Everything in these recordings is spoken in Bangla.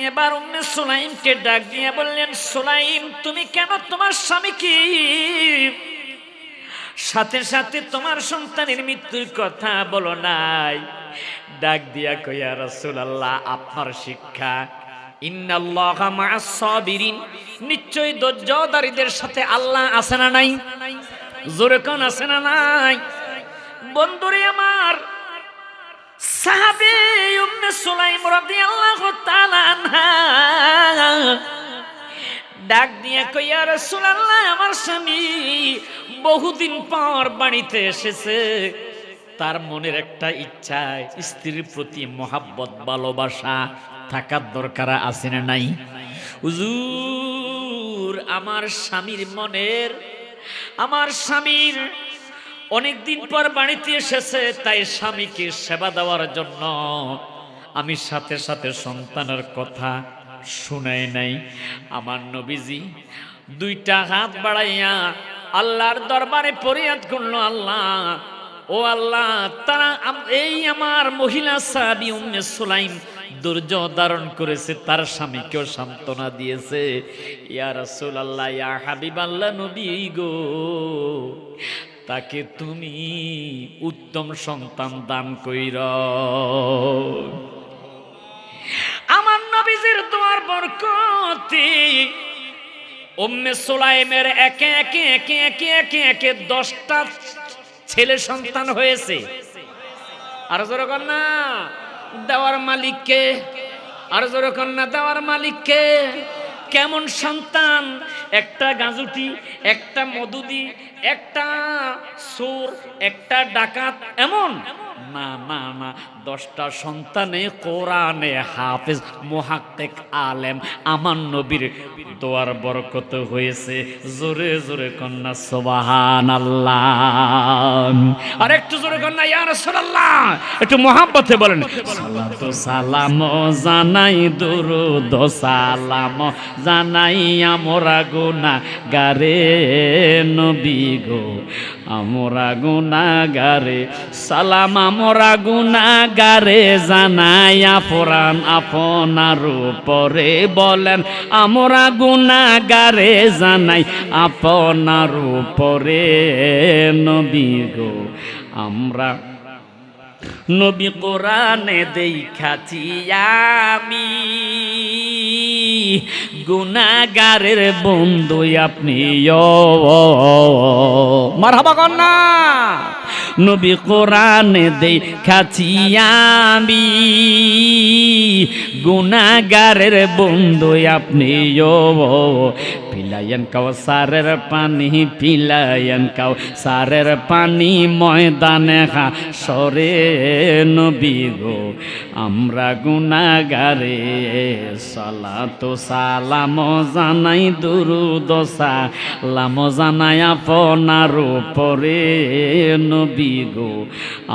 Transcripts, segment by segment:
এবার উম্মে সুলাইমকে ডাক দিয়ে বললেন, সুলাইম তুমি কেন তোমার স্বামীকে সাথে সাথে তোমার সন্তানের মৃত্যুর কথা বলো নাই? ডাক দিয়া কই, ইয়া রাসূলুল্লাহ আপনার শিক্ষা, ইন্নাল্লাহা মা'আস সাবিরিন, নিশ্চয়ই ধৈর্যধারীদের সাথে আল্লাহ আছে না নাই? জোরে কোন আছে না নাই? বন্ধুরে আমার, সাহাবী উম্মে সুলাইম রাদিয়াল্লাহু তাআলা আনহা ডাক দিয়া কই, ইয়া রাসূলুল্লাহ আমার স্বামী বহুদিন পর বাড়িতে এসেছে, তার মনের একটা ইচ্ছা স্ত্রীর প্রতি মহাব্বত ভালোবাসা থাকার দরকার আছে না নাই? হুজুর আমার স্বামীর অনেকদিন পর বাড়িতে এসেছে, তাই স্বামীকে সেবা দেওয়ার জন্য আমি সাথে সাথে সন্তানের কথা শুনাই নাই। আমার নবীজি দুইটা হাত বাড়াইয়া আল্লাহর দরবারে ফরিয়াদ করলো, আল্লাহ ও আল্লাহ, তারা এই আমার মহিলা সাহাবী উম্মে সুলাইম ধৈর্য ধারণ করেছে, তার স্বামীকেও সান্ত্বনা দিয়েছে। ইয়া রাসূলুল্লাহ, ইয়া হাবিবাল্লাহ, নবী গো, তাকে তুমি উত্তম সন্তান দান কইরা। আমার নবীজির দোয়ার বরকতে উম্মে সুলাইমের একে একে 10টা ছেলে সন্তান হয়েছে। আর জোরে কর না, দেওয়ার মালিককে। আর জোরে কর না, দেওয়ার মালিককে। কেমন সন্তান? একটা গাজুটি, একটা মদুদি, একটা সুর, একটা ডাকাত, এমন না না না, 10টা সন্তানে কোরআনে হাফেজ, মুহাক্কিক, আলেম। আমার নবীর দোয়ার বরকত হয়েছে। জোরে জোরে কন্যা সুবহানাল্লাহ। আর একটু জোরে কন্যা ইয়া রাসূলুল্লাহ, একটু মুহাব্বতে বলেন, সালাতু সালাম জানাই, দুরুদ সালাম জানাই আমরা গুনাহগারে নবী গো, আমরা গুনাহগারে সালাম, আমরা গুনাহগারে জানাই আপরান আপনার উপরে, বলেন আমরা গুনাহগারে জানাই আপনার উপরে নবী গো, আমরা নবী কোরআনে দেখাছি আমি গুনাহগারের বন্ধু আপনি। মারহাবা কন্যা, নবী কোরআনে দেখাছি আমি গুনাহগারের বন্ধু আপনি। পিলায়েন কাউসারের পানি, পিলায়েন কাউসারের পানি ময়দানে হাসরে নবী গো, আমরা গুনাহগারে সালাতু সালাম জানাই, দুরুদ সালাম জানাই আপনার উপরে নবী গো,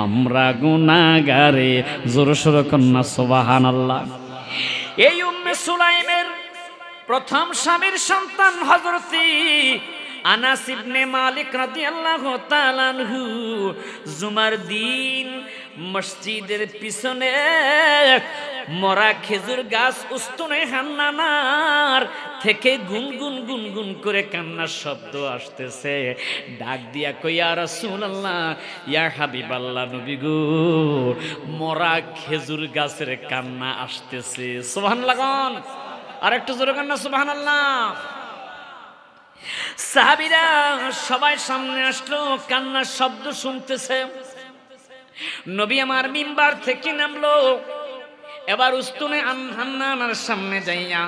আমরা গুনাহগারে। জোরে সোরে কন্যা সুবহানাল্লাহ। এই উম্মে সুলাইমের প্রথম স্বামীর সন্তান হযরতি আনাস ইবনে মালিক রাদিয়াল্লাহু তাআলা আনহু জুমার দিন মসজিদের পিছনে মরা খেজুর গাছ উস্তুনে হান্নানার থেকে গুনগুন গুনগুন করে কান্নার শব্দ আসতেছে। ডাক দিয়া কই, ইয়া রাসূলুল্লাহ, ইয়া হাবিবাল্লাহ, নবী গো, মরা খেজুর গাছের কান্না আসতেছে। সুবহানাল্লাহ। আর একটু জোরে কান্না সুবহানাল্লাহ। সাহাবীরা সবাই সামনে আসলো, কান্নার শব্দ শুনতেছে। নবী আমার মিম্বার থেকে নামলো, এবার উস্তুনে হান্নানার সামনে যাইয়া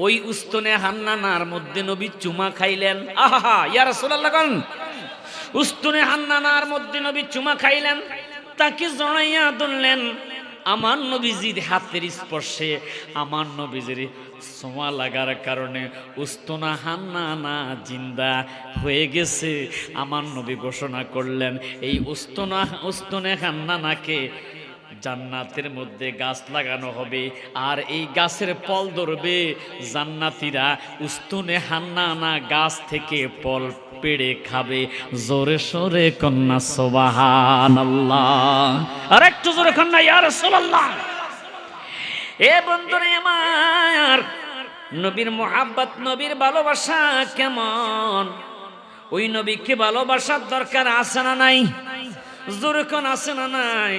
ওই উস্তুনে হান্নানার মধ্যে নবী চুমা খাইলেন। আহা, ইয়া রাসূলুল্লাহ, উস্তুনে হান্নানার মধ্যে নবী চুমা খাইলেন, তাকে জড়াইয়া ধরলেন। আমার নবীজির হাতের স্পর্শে, আমার নবীজির ছোঁয়া লাগার কারণে উস্তুনা হান্নানা জিন্দা হয়ে গেছে। আমার নবী ঘোষণা করলেন, এই উস্তুনে হান্নানাকে জান্নাতের মধ্যে গাছ লাগানো হবে, আর এই গাছের ফল ধরবে জান্নাতীরা। উস্তুনে হান্নানা গাছ থেকে ফল পেড়ে খাবে। জোরে সোরে কন্যা সুবহানাল্লাহ। আর একটু জোরে কন্যা ইয়া রাসূলুল্লাহ। এ বন্ধুরে আমার, নবীর মোহাব্বত, নবীর ভালোবাসা কেমন? ওই নবীকে ভালোবাসার দরকার আছে না নাই? জোরে কোন আছে না নাই?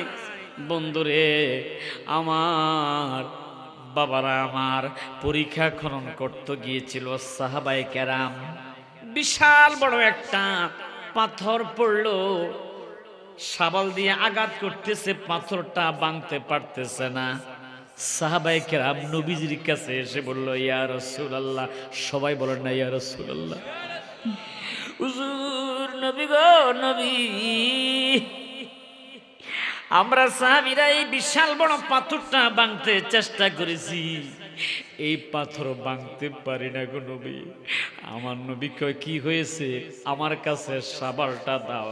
বন্ধুরে আমার, বাবারা আমার, পরীক্ষা খনন করতে গিয়েছিল সাহাবায়ে কেরাম। বিশাল বড় একটা পাথর পড়লো, শাবল দিয়ে আঘাত করতেছে, পাথরটা ভাঙতে পারতেছে না। সাহাবায়ে কেরাম নবীজির কাছে এসে বলল, ইয়া রাসূলুল্লাহ, সবাই বলেন না ইয়া রাসূলুল্লাহ, হুজুর নবী গো নবী, আমরা সাহাবীরা এই বিশাল বড় পাথরটা ভাঙতে চেষ্টা করেছি, এই পাথর ভাঙতে পারি না গো নবী। আমার নবী কয়, কি হয়েছে? আমার কাছে শাবলটা দাও।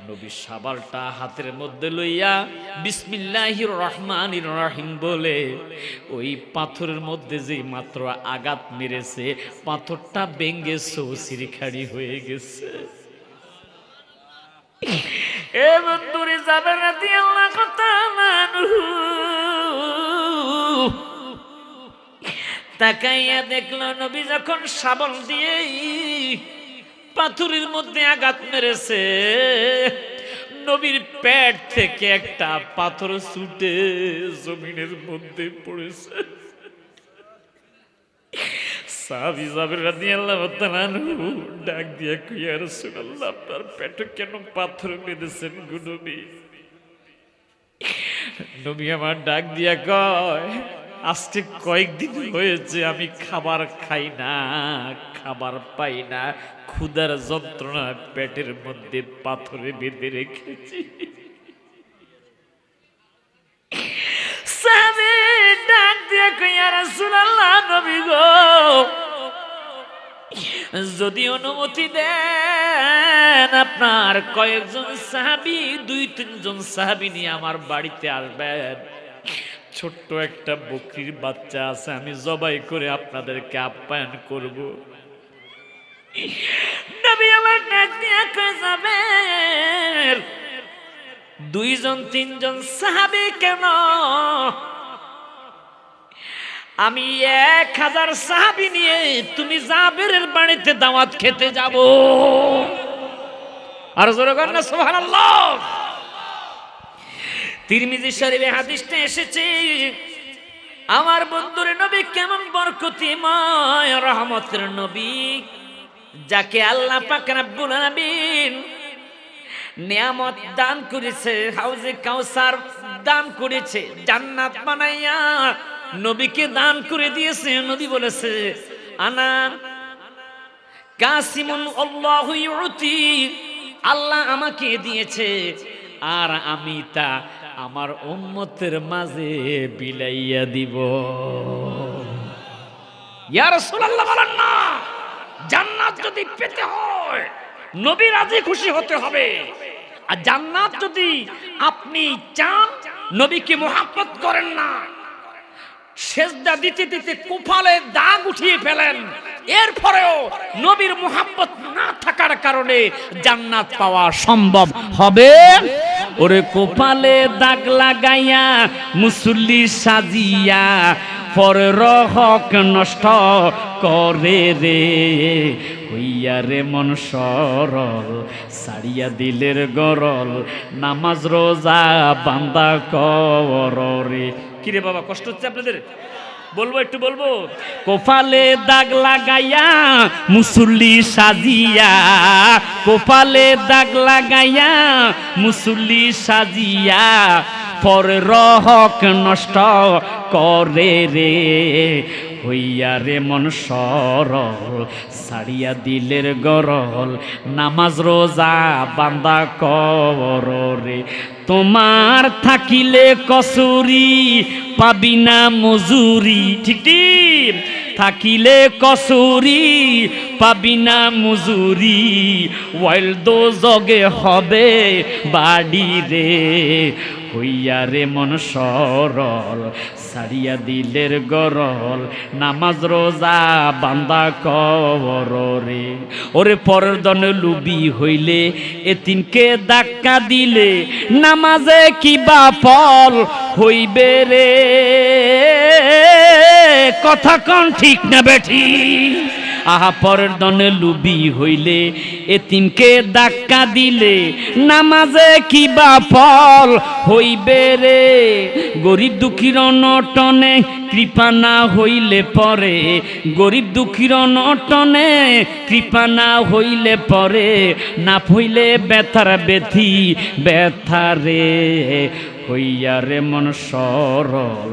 নবী শাবলটা হাতের মধ্যে লইয়া বিসমিল্লাহির রহমানির রহিম বলে ওই পাথরের মধ্যে যে মাত্র আঘাত মেরেছে, পাথরটা ভেঙে চৌচির খাড়ি হয়ে গেছে। এ বন্ধুরে যাবে রাদিয়াল্লাহু তাআলা আনহু তাকাইয়া দেখলো নবী যখন শাবল দিয়ে পাথরের মধ্যে আঘাত মেরেছে, নবীর পেট থেকে একটা পাথর ছুটে জমিনের মধ্যে পড়েছে। সাহাবী জাবের রাদিয়াল্লাহু তাআলা আনহু ডাক দিয়া কই, ইয়া রাসূলুল্লাহ, আপনার পেটে কেন পাথর বেঁধেছেন গো নবী? নবী আমার ডাক দিয়া কয়, আজকে কয়েকদিন হয়েছে আমি খাবার খাই না, খাবার পাই না, ক্ষুধার যন্ত্রণা পেটের মধ্যে পাথরে বেঁধে রেখেছি। সাহাবী ডাক দিয়া কই, ইয়া রাসূলুল্লাহ, নবী গো, যদি অনুমতি দেন আপনার কয়েকজন সাহাবী, 2-3 জন সাহাবী নিয়ে আমার বাড়িতে আসবেন। ছোট্ট একটা বকরির বাচ্চা আছে, আমি জবাই করে আপনাদেরকে আপ্যায়ন করব। নবী আমার ডাক দিয়া কই, যাবেন 2-3 জন সাহাবী কেন, আমি 1000 সাহাবী নিয়ে তুমি জাবেরের বাড়িতে দাওয়াত খেতে যাব। আর জোরে বলেন না সুবহানাল্লাহ। তিরমিজি শরীফে হাদিসটা এসেছে, আমার বন্ধুরে নবী কেমন বরকতিময় রহমতের নবী, যাকে আল্লাহ পাক রব্বুল আলামিন নিয়ামত দান করেছে, হাউজে কাউসার দান করেছে, জান্নাত বানাইয়া নবীকে দান করে দিয়েছে। নবী বলেছে, আনা কাসিমুন আল্লাহু ইউতি, আল্লাহ আমাকে দিয়েছে আর আমি তা আমার উম্মতের মাঝে বিলাইয়া দিব। ইয়া রাসূলুল্লাহ, বলেন না, জান্নাত যদি পেতে হয় নবী রাজি খুশি হতে হবে। আর জান্নাত যদি আপনি চান, নবীকে মুহাব্বত করেন না, সেজদা দিতে দিতে কপালে দাগ উঠিয়ে ফেলেন, এরপরেও নবীর মুহাব্বত না থাকার কারণে জান্নাত পাওয়া সম্ভব হবে? ওরে কপালে দাগ লাগাইয়া মুসল্লি সাজিয়া পরের হক নষ্ট করে রে, হইয়া রে মন সরল সারিয়া দিলের গরল, নামাজ রোজা বান্দা কর রে। কিরে বাবা, কষ্ট হচ্ছে আপনাদের? বলবো, একটু বলবো। কপালে দাগ লাগাইয়া মুসল্লি সাজিয়া, কপালে দাগ লাগাইয়া মুসল্লি সাজিয়া পরের হক নষ্ট করে রে, হইয়া রে মন সরল সারিয়া দিলের গরল, নামাজ রোজা বান্দা কর রে। তোমার থাকিলে কসুরি পাবি না মজুরি, ঠিক ঠিক, থাকিলে কসুরি পাবি না মজুরি, ওয়াইল দো জগে হবে বাড়ি রে, হইয়া রে মন সরল সারিয়া দিলের গরল, নামাজ রোজা বান্দা কর রে। ওরে পরের দনে লুবি হইলে এতিমকে ধাক্কা দিলে, নামাজে কিবা ফল হইবে রে, কথা কোন ঠিক না বেঠি আহা পরের দনে লুবি হইলে এতিমকে ধাক্কা দিলে নামাজে কিবা ফল হইবে রে গরিব দুঃখীর অনটনে কৃপা না হইলে পরে গরিব দুঃখীর অনটনে কৃপা না হইলে পরে না হইলে ব্যথার ব্যথি ব্যথারে হইয়া রে মন সরল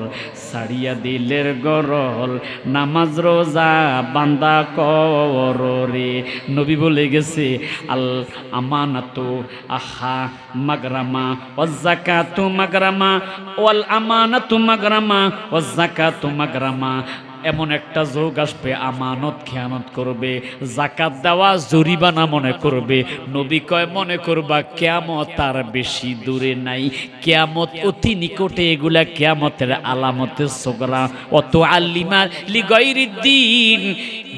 সারিয়া দিলের গরল নামাজ রোজা বান্দা কর রে নবী বলে গেছে আল আমানাতু আহা মাগরামা ওয়াজ যাকাতু মাগরামা ওয়াল আমানাতু মাগরামা ওয়াজ যাকাতু মাগরামা এমন একটা যোগ আসবে আমানত খেয়ানত করবে যাকাত দেওয়া জরিমানা মনে করবে নবী কয় মনে করবা কিয়ামত তার বেশি দূরে নাই কিয়ামত অতি নিকটে এগুলা কিয়ামতের আলামতের সোগরা অত আল্লিমা লিগাইরিদ্দিন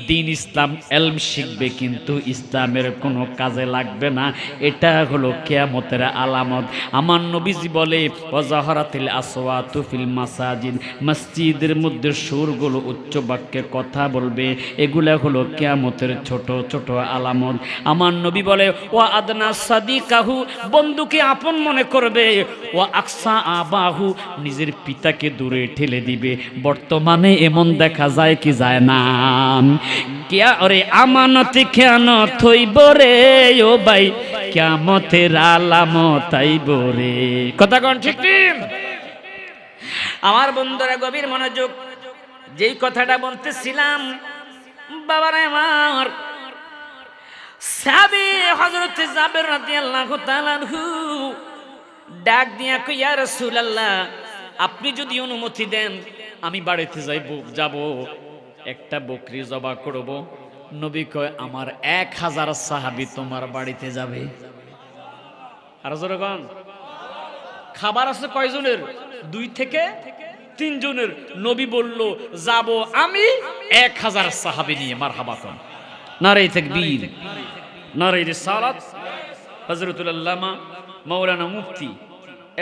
দিন ইসলাম এলম শিখবে কিন্তু ইসলামের কোনো কাজে লাগবে না এটা হলো কিয়ামতের আলামত আমার নবীজি বলে ওয়াজাহারাতিল আসওয়াতু ফিল মাসাজিদ মসজিদের মধ্যে সুরগুলো উচ্চ বাক্যে কথা বলবে এগুলা হলো কিয়ামতের ছোট ছোট আলামত আমার নবী বলে ওয়া আদনা সাদিকাহু বন্ধুকে আপন মনে করবে ওয়া আকসা আবাহু নিজের পিতাকে দূরে ঠেলে দিবে বর্তমানে এমন দেখা যায় কি যায় না কিয়া ওরে আমানতে খেয়ানত হইব রে ও ভাই কিয়ামতের আলামত আইব রে কথা কোন ঠিক ঠিক আমার বন্ধুরা গভীর মনোযোগ যেই কথাটা বলতেছিলাম বাবারে আমার সাহাবী হযরত জাবের রাদিয়াল্লাহু তাআলা আনহু ডাক দিয়া কই ইয়া রাসূলুল্লাহ আপনি যদি অনুমতি দেন আমি বাড়িতে যাব একটা বকরি জবা করব নবী কয় আমার 1000 সাহাবী তোমার বাড়িতে যাবে আর জোরগণ খাবার আছে কয়জনের 2 থেকে 3 জনের নবী বলল যাব আমি 1000 সাহাবী নিয়ে মারহাবা কোন নারে তাকবীর নারে রিসালাত হযরতুল আল্লামা মাওলানা মুফতি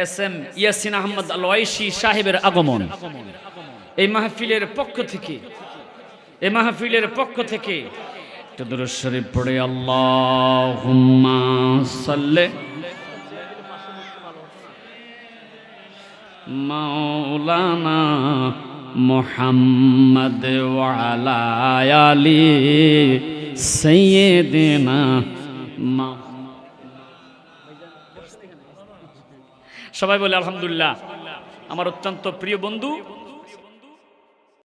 এস এম ইয়াসিন আহমদ আল ওয়াইসি সাহেবের আগমন এই মাহফিলের পক্ষ থেকে একটু দুরূদ শরীফ পড়ে আল্লাহুম্মা সাল্লি মাওলানা মুহাম্মদ ওয়া আলা আলি সাইয়্যিদিনা সবাই বলে আলহামদুলিল্লাহ আমার অত্যন্ত প্রিয় বন্ধু